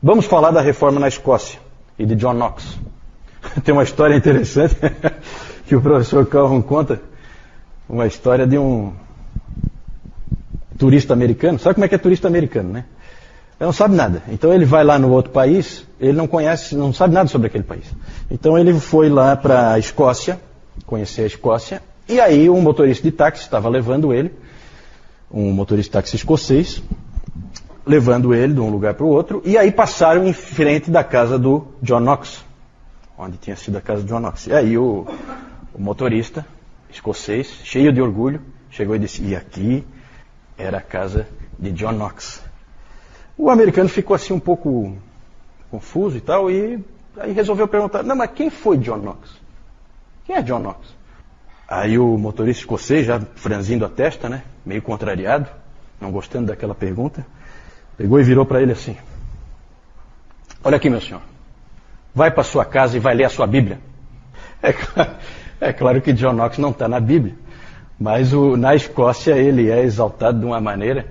Vamos falar da reforma na Escócia e de John Knox. Tem uma história interessante que o professor Calhoun conta, uma história de um turista americano. Sabe como é que é turista americano, né? Ele não sabe nada. Então ele vai lá no outro país, ele não conhece, não sabe nada sobre aquele país. Então ele foi lá para a Escócia, conhecer a Escócia, e aí um motorista de táxi estava levando ele, um motorista de táxi escocês, levando ele de um lugar para o outro, e aí passaram em frente da casa do John Knox, onde tinha sido a casa do John Knox. E aí o motorista escocês, cheio de orgulho, chegou e disse, e aqui era a casa de John Knox. O americano ficou assim um pouco confuso e tal, e aí resolveu perguntar, não, mas quem foi John Knox? Quem é John Knox? Aí o motorista escocês, já franzindo a testa, né, meio contrariado, não gostando daquela pergunta, pegou e virou para ele assim, olha aqui, meu senhor, vai para sua casa e vai ler a sua Bíblia. É claro que John Knox não está na Bíblia, mas na Escócia ele é exaltado de uma maneira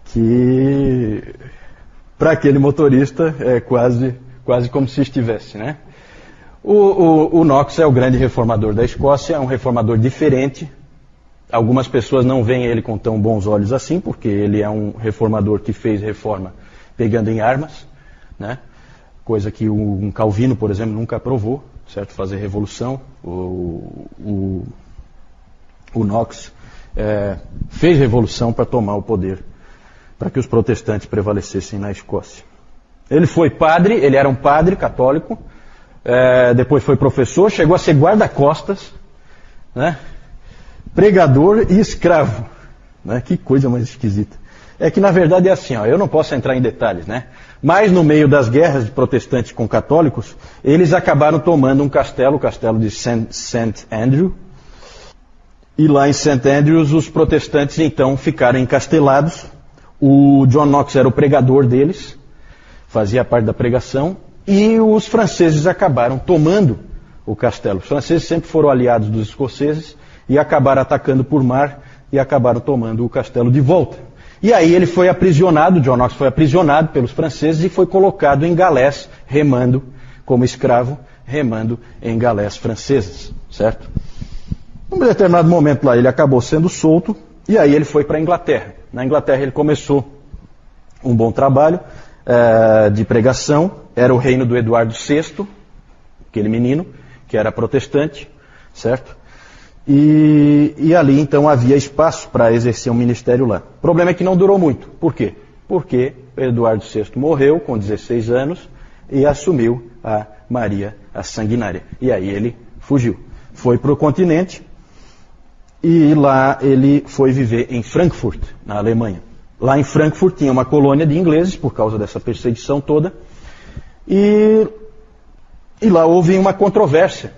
que, para aquele motorista, é quase como se estivesse, né? O Knox é o grande reformador da Escócia, é um reformador diferente. Algumas pessoas não veem ele com tão bons olhos assim, porque ele é um reformador que fez reforma pegando em armas, né? Coisa que um Calvino, por exemplo, nunca aprovou, certo? Fazer revolução. O Knox fez revolução para tomar o poder, para que os protestantes prevalecessem na Escócia. Ele foi padre, ele era um padre católico, depois foi professor, chegou a ser guarda-costas, né? Pregador e escravo, né? Que coisa mais esquisita. É que na verdade é assim, ó, eu não posso entrar em detalhes, né? Mas no meio das guerras de protestantes com católicos, eles acabaram tomando um castelo, o castelo de St. Andrew. E lá em St. Andrews os protestantes então ficaram encastelados. O John Knox era o pregador deles, fazia parte da pregação, e os franceses acabaram tomando o castelo. Os franceses sempre foram aliados dos escoceses e acabaram atacando por mar e acabaram tomando o castelo de volta. E aí ele foi aprisionado, John Knox foi aprisionado pelos franceses e foi colocado em galés, remando como escravo, remando em galés francesas, certo? Num determinado momento lá ele acabou sendo solto e aí ele foi para a Inglaterra. Na Inglaterra ele começou um bom trabalho de pregação, era o reino do Eduardo VI, aquele menino que era protestante, certo? E ali então havia espaço para exercer um ministério lá. O problema é que não durou muito. Por quê? Porque Eduardo VI morreu com 16 anos e assumiu a Maria a Sanguinária. E aí ele fugiu. Foi para o continente e lá ele foi viver em Frankfurt, na Alemanha. Lá em Frankfurt tinha uma colônia de ingleses por causa dessa perseguição toda. E lá houve uma controvérsia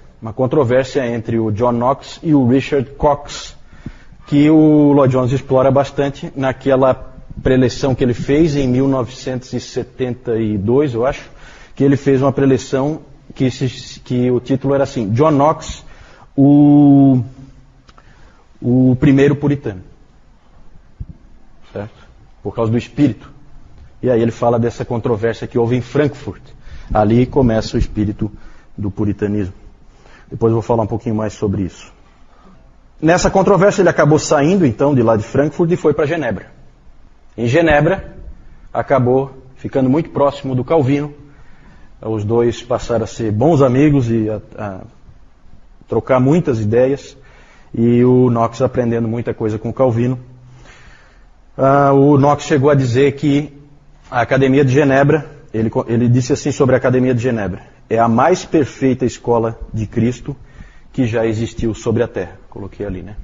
entre o John Knox e o Richard Cox, que o Lloyd Jones explora bastante naquela preleção que ele fez em 1972, eu acho, que ele fez uma preleção que o título era assim, John Knox, o primeiro puritano, certo? Por causa do espírito. E aí ele fala dessa controvérsia que houve em Frankfurt. Ali começa o espírito do puritanismo. Depois eu vou falar um pouquinho mais sobre isso. Nessa controvérsia ele acabou saindo então de lá de Frankfurt e foi para Genebra. Em Genebra acabou ficando muito próximo do Calvino. Os dois passaram a ser bons amigos e a trocar muitas ideias. E o Knox aprendendo muita coisa com o Calvino. O Knox chegou a dizer que a Academia de Genebra, ele disse assim sobre a Academia de Genebra, é a mais perfeita escola de Cristo que já existiu sobre a Terra. Coloquei ali, né?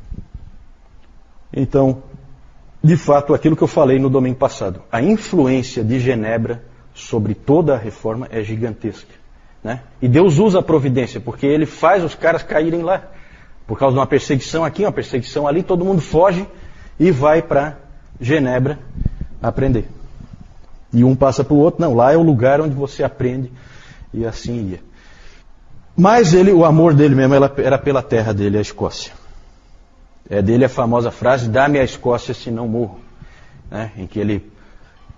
Então, de fato, aquilo que eu falei no domingo passado, a influência de Genebra sobre toda a reforma é gigantesca, né? E Deus usa a providência, porque Ele faz os caras caírem lá. Por causa de uma perseguição aqui, uma perseguição ali, todo mundo foge e vai para Genebra aprender. E um passa para o outro, não, lá é o lugar onde você aprende, e assim ia. Mas o amor dele mesmo era pela terra dele, a Escócia. É dele a famosa frase, dá-me a Escócia se não morro, né? Em que ele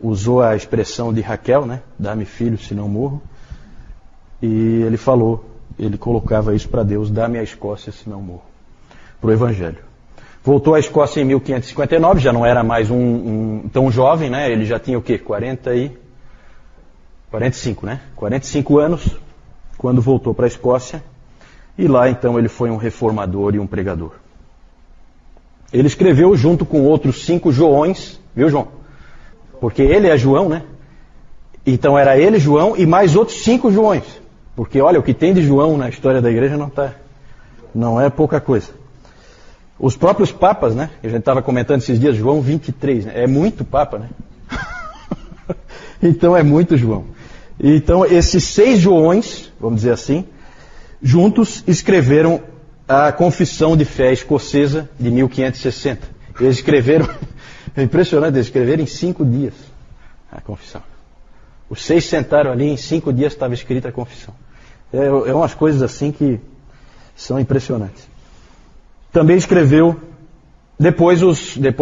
usou a expressão de Raquel, né? Dá-me filho, se não morro. E ele falou, ele colocava isso para Deus, dá-me a Escócia, se não morro. Para o Evangelho. Voltou à Escócia em 1559, já não era mais tão jovem, né? Ele já tinha o quê? 45, né? 45 anos, quando voltou para a Escócia. E lá, então, ele foi um reformador e um pregador. Ele escreveu junto com outros 5 Joões, viu, João? Porque ele é João, né? Então era ele, João, e mais outros 5 Joões. Porque, olha, o que tem de João na história da igreja não é pouca coisa. Os próprios papas, né? A gente estava comentando esses dias, João 23, né? É muito papa, né? Então é muito João. Então esses 6 Joões, vamos dizer assim, juntos escreveram a Confissão de Fé Escocesa de 1560. Eles escreveram, é impressionante, eles escreveram em 5 dias a confissão. Os 6 sentaram ali, em 5 dias estava escrita a confissão. É umas coisas assim que são impressionantes. Também escreveu, depois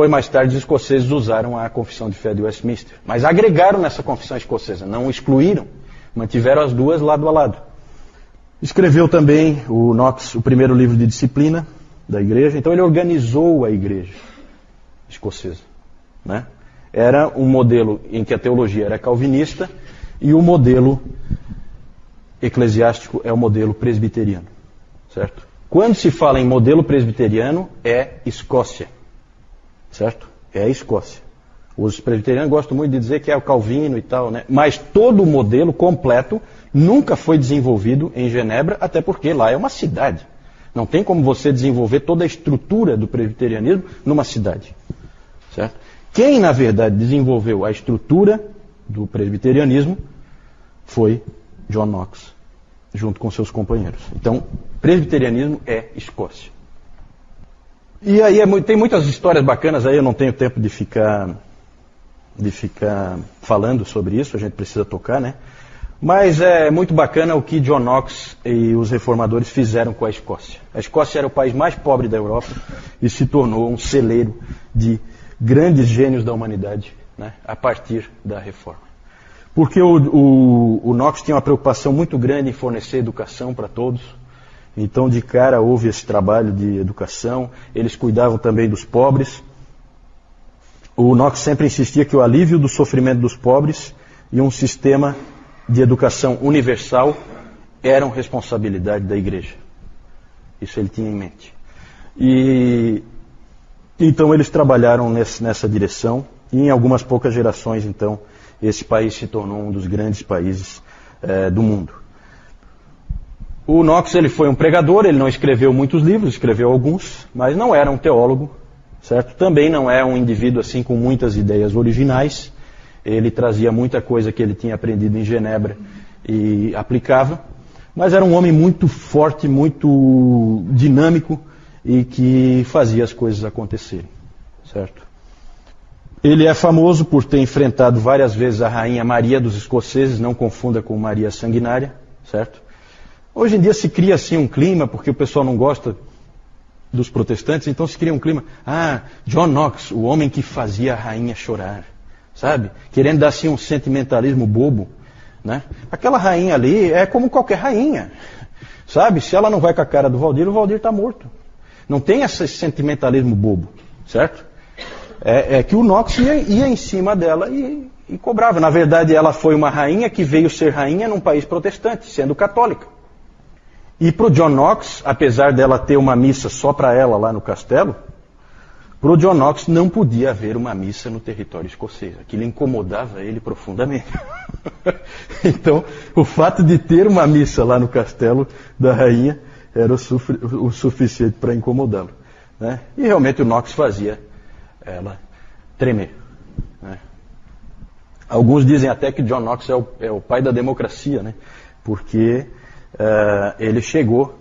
mais tarde, os escoceses usaram a Confissão de Fé de Westminster. Mas agregaram nessa Confissão Escocesa, não excluíram, mantiveram as duas lado a lado. Escreveu também o Knox, o primeiro livro de disciplina da igreja, então ele organizou a igreja escocesa, né? Era um modelo em que a teologia era calvinista e o modelo eclesiástico é o modelo presbiteriano, certo? Quando se fala em modelo presbiteriano, é Escócia, certo? É a Escócia. Os presbiterianos gostam muito de dizer que é o Calvino e tal, né? Mas todo o modelo completo nunca foi desenvolvido em Genebra, até porque lá é uma cidade. Não tem como você desenvolver toda a estrutura do presbiterianismo numa cidade, certo? Quem, na verdade, desenvolveu a estrutura do presbiterianismo foi John Knox, junto com seus companheiros. Então, presbiterianismo é Escócia. E aí tem muitas histórias bacanas, aí eu não tenho tempo de ficar falando sobre isso, a gente precisa tocar, né? Mas é muito bacana o que John Knox e os reformadores fizeram com a Escócia. A Escócia era o país mais pobre da Europa e se tornou um celeiro de grandes gênios da humanidade, né, a partir da reforma. Porque o Knox tinha uma preocupação muito grande em fornecer educação para todos. Então, de cara, houve esse trabalho de educação. Eles cuidavam também dos pobres. O Knox sempre insistia que o alívio do sofrimento dos pobres e um sistema de educação universal eram responsabilidade da igreja. Isso ele tinha em mente. E então eles trabalharam nessa direção. E em algumas poucas gerações, então, esse país se tornou um dos grandes países do mundo. O Knox, ele foi um pregador, ele não escreveu muitos livros, escreveu alguns, mas não era um teólogo, certo? Também não é um indivíduo assim com muitas ideias originais. Ele trazia muita coisa que ele tinha aprendido em Genebra e aplicava, mas era um homem muito forte, muito dinâmico e que fazia as coisas acontecerem, certo? Ele é famoso por ter enfrentado várias vezes a rainha Maria dos escoceses, não confunda com Maria Sanguinária, certo? Hoje em dia se cria assim um clima, porque o pessoal não gosta dos protestantes, então se cria um clima, John Knox, o homem que fazia a rainha chorar, sabe? Querendo dar assim um sentimentalismo bobo, né? Aquela rainha ali é como qualquer rainha, sabe? Se ela não vai com a cara do Valdir, o Valdir está morto. Não tem esse sentimentalismo bobo, certo? É que o Knox ia em cima dela e cobrava. Na verdade, ela foi uma rainha que veio ser rainha num país protestante, sendo católica. E para o John Knox, apesar dela ter uma missa só para ela lá no castelo, para o John Knox não podia haver uma missa no território escocês. Aquilo incomodava ele profundamente. Então, o fato de ter uma missa lá no castelo da rainha era o suficiente para incomodá-lo, né? E realmente o Knox fazia ela tremer, né? Alguns dizem até que John Knox é o pai da democracia, né? Porque ele chegou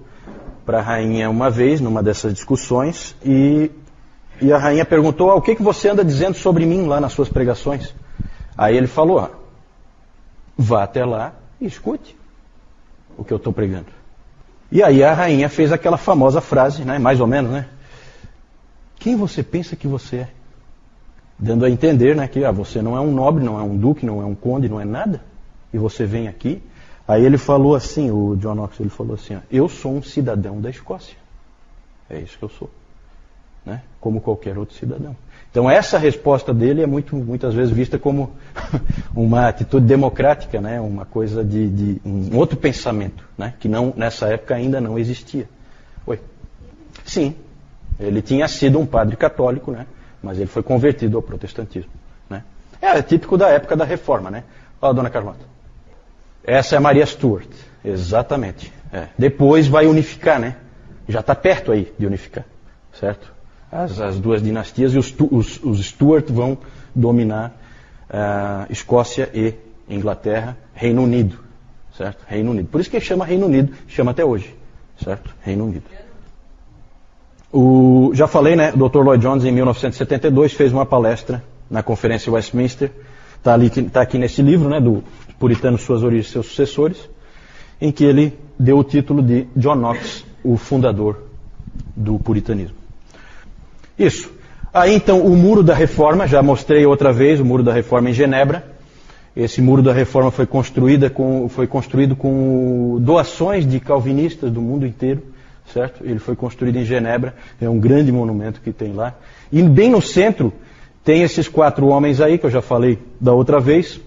para a rainha uma vez, numa dessas discussões, e a rainha perguntou, o que você anda dizendo sobre mim lá nas suas pregações? Aí ele falou, vá até lá e escute o que eu estou pregando. E aí a rainha fez aquela famosa frase, né, mais ou menos, né? Quem você pensa que você é? dando a entender, né, que você não é um nobre, não é um duque, não é um conde, não é nada, e você vem aqui. Aí ele falou assim, o John Knox, ele falou assim, ó, eu sou um cidadão da Escócia. É isso que eu sou, né? Como qualquer outro cidadão. Então essa resposta dele é muitas vezes vista como uma atitude democrática, né? Uma coisa de um outro pensamento, né? Que não, nessa época ainda não existia. Oi? Sim, ele tinha sido um padre católico, né? Mas ele foi convertido ao protestantismo, né? É típico da época da Reforma, né? Ó, dona Carlota. Essa é a Maria Stuart, exatamente. Depois vai unificar, né? Já está perto aí de unificar, certo? As duas dinastias e os Stuart vão dominar Escócia e Inglaterra, Reino Unido, certo? Reino Unido. Por isso que chama Reino Unido, chama até hoje, certo? Reino Unido. Já falei, né? O Dr. Lloyd Jones, em 1972, fez uma palestra na Conferência Westminster. Está aqui nesse livro, né? Do Puritano, Suas Origens e Seus Sucessores, em que ele deu o título de John Knox, o fundador do puritanismo. Isso. Aí então o Muro da Reforma, já mostrei outra vez o Muro da Reforma em Genebra. Esse Muro da Reforma foi construído com doações de calvinistas do mundo inteiro, certo? Ele foi construído em Genebra, é um grande monumento que tem lá. E bem no centro tem esses 4 homens aí, que eu já falei da outra vez.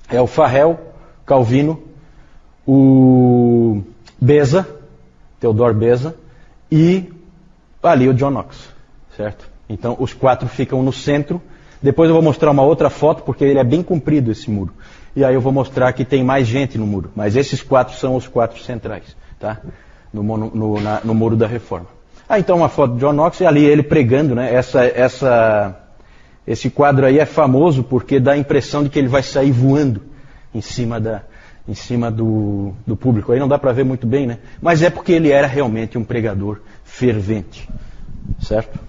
É o Farel, Calvino, o Beza, Theodore Beza, e ali o John Knox, certo? Então os 4 ficam no centro. Depois eu vou mostrar uma outra foto, porque ele é bem comprido esse muro. E aí eu vou mostrar que tem mais gente no muro. Mas esses 4 são os 4 centrais, tá? No Muro da Reforma. Então uma foto de John Knox, e ali ele pregando, né? Esse quadro aí é famoso porque dá a impressão de que ele vai sair voando em cima do público. Aí não dá para ver muito bem, né? Mas é porque ele era realmente um pregador fervente, certo?